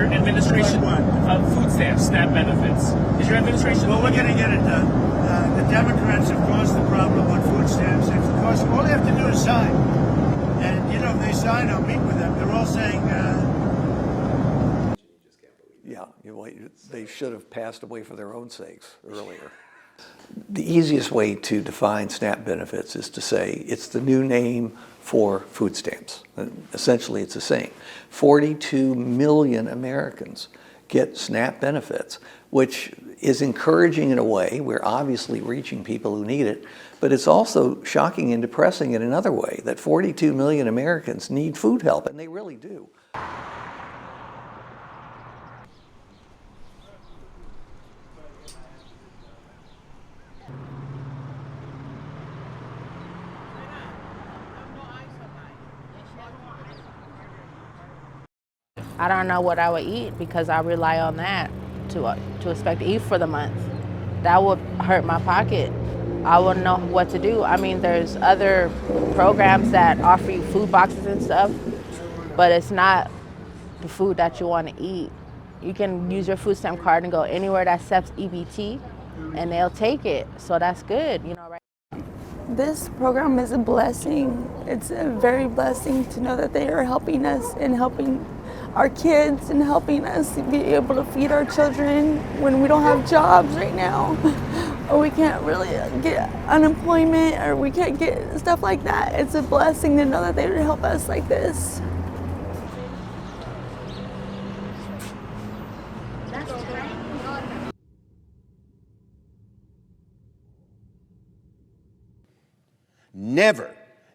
your administration of food stamps, SNAP benefits? Is your administration? Well, we're going to get it done. The Democrats have caused the problem with food stamps. Of course, all they have to do is sign. And, you know, if they sign, I'll meet with them. They're all saying... Yeah, they should have passed away for their own sakes earlier. The easiest way to define SNAP benefits is to say it's the new name for food stamps. Essentially, it's the same. 42 million Americans get SNAP benefits, which is encouraging in a way. We're obviously reaching people who need it, but it's also shocking and depressing in another way, that 42 million Americans need food help, and they really do. I don't know what I would eat because I rely on that to expect to eat for the month. That would hurt my pocket. I wouldn't know what to do. I mean, there's other programs that offer you food boxes and stuff, but it's not the food that you want to eat. You can use your food stamp card and go anywhere that accepts EBT, and they'll take it. So that's good, you know, right? This program is a blessing. It's a very blessing to know that they are helping us and helping our kids and helping us be able to feed our children when we don't have jobs right now. Or we can't really get unemployment, or we can't get stuff like that. It's a blessing to know that they would help us like this.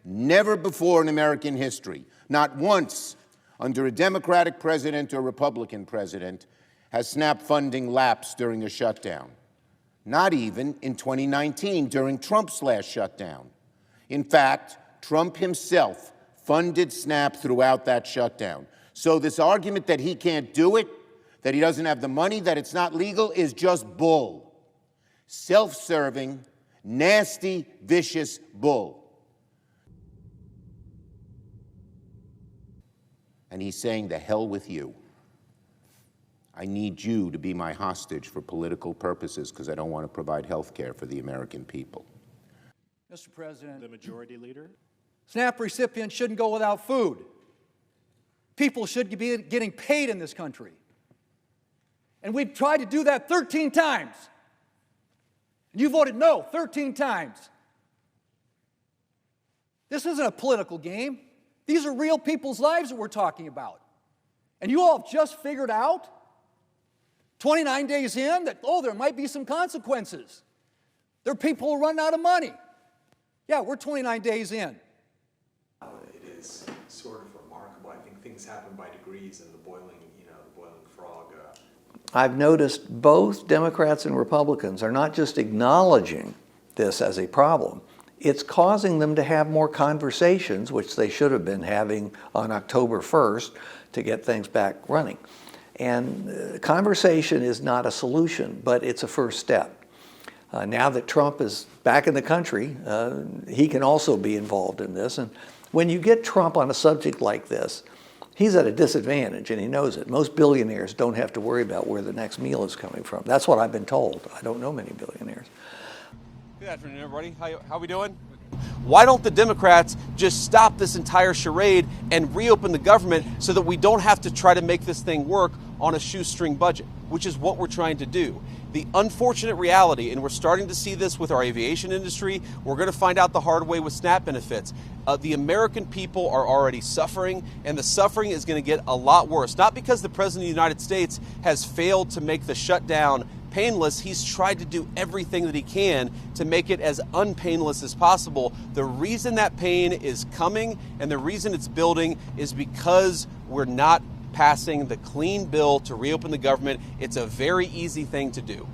Never before in American history, not once under a Democratic president or Republican president, has SNAP funding lapsed during a shutdown. Not even in 2019 during Trump's last shutdown. In fact, Trump himself funded SNAP throughout that shutdown. So this argument that he can't do it, that he doesn't have the money, that it's not legal, is just bull. Self-serving, nasty, vicious bull. And he's saying, the hell with you. I need you to be my hostage for political purposes because I don't want to provide health care for the American people. Mr. President, the Majority Leader. SNAP recipients shouldn't go without food. People should be getting paid in this country. And we've tried to do that 13 times. And you voted no 13 times. This isn't a political game. These are real people's lives that we're talking about. And you all have just figured out, 29 days in, that, oh, there might be some consequences. There are people who run out of money. Yeah, we're 29 days in. It is sort of remarkable. I think things happen by degrees, and the boiling frog. I've noticed both Democrats and Republicans are not just acknowledging this as a problem, it's causing them to have more conversations, which they should have been having on October 1st to get things back running. And conversation is not a solution, but it's a first step. Now that Trump is back in the country, he can also be involved in this. And when you get Trump on a subject like this, he's at a disadvantage, and he knows it. Most billionaires don't have to worry about where the next meal is coming from. That's what I've been told. I don't know many billionaires. Good afternoon, everybody. How we doing? Why don't the Democrats just stop this entire charade and reopen the government so that we don't have to try to make this thing work on a shoestring budget, which is what we're trying to do. The unfortunate reality, and we're starting to see this with our aviation industry, we're going to find out the hard way with SNAP benefits. The American people are already suffering, and the suffering is going to get a lot worse. Not because the President of the United States has failed to make the shutdown painless. He's tried to do everything that he can to make it as unpainless as possible. The reason that pain is coming and the reason it's building is because we're not passing the clean bill to reopen the government. It's a very easy thing to do.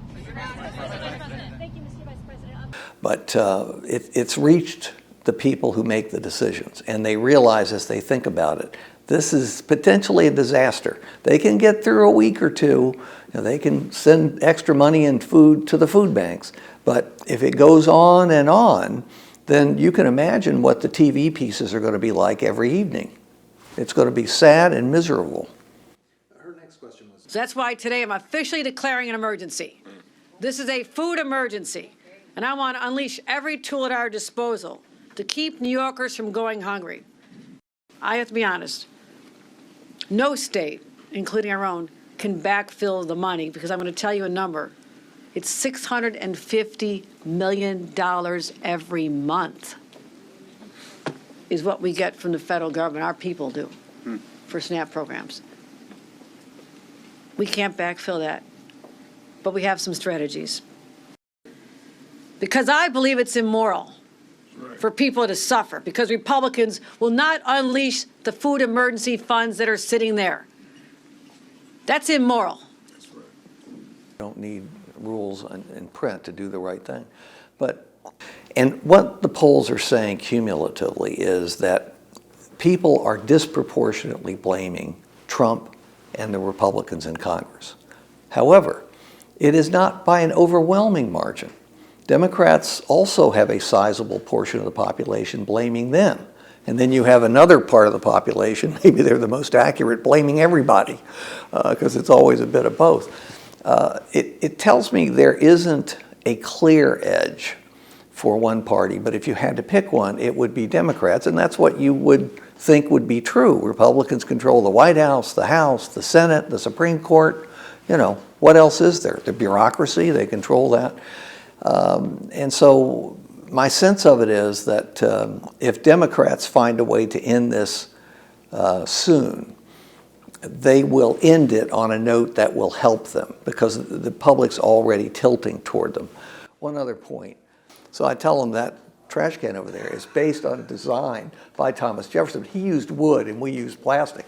But it's reached the people who make the decisions, and they realize as they think about it, this is potentially a disaster. They can get through a week or two. They can send extra money and food to the food banks. But if it goes on, then you can imagine what the TV pieces are going to be like every evening. It's going to be sad and miserable. Her next question question was. So that's why today I'm officially declaring an emergency. This is a food emergency, and I want to unleash every tool at our disposal to keep New Yorkers from going hungry. I have to be honest, no state, including our own, can backfill the money, because I'm going to tell you a number. It's $650 million every month is what we get from the federal government, our people do, for SNAP programs. We can't backfill that, but we have some strategies. Because I believe it's immoral for people to suffer, because Republicans will not unleash the food emergency funds that are sitting there. That's immoral. Don't need rules in print to do the right thing. And what the polls are saying cumulatively is that people are disproportionately blaming Trump and the Republicans in Congress. However, it is not by an overwhelming margin. Democrats also have a sizable portion of the population blaming them. And then you have another part of the population, maybe they're the most accurate, blaming everybody, because it's always a bit of both. It tells me there isn't a clear edge for one party, but if you had to pick one, it would be Democrats, and that's what you would think would be true. Republicans control the White House, the Senate, the Supreme Court. You know, what else is there? The bureaucracy, they control that. And so my sense of it is that if Democrats find a way to end this soon, they will end it on a note that will help them, because the public's already tilting toward them. One other point. So I tell them that trash can over there is based on a design by Thomas Jefferson. He used wood and we used plastic.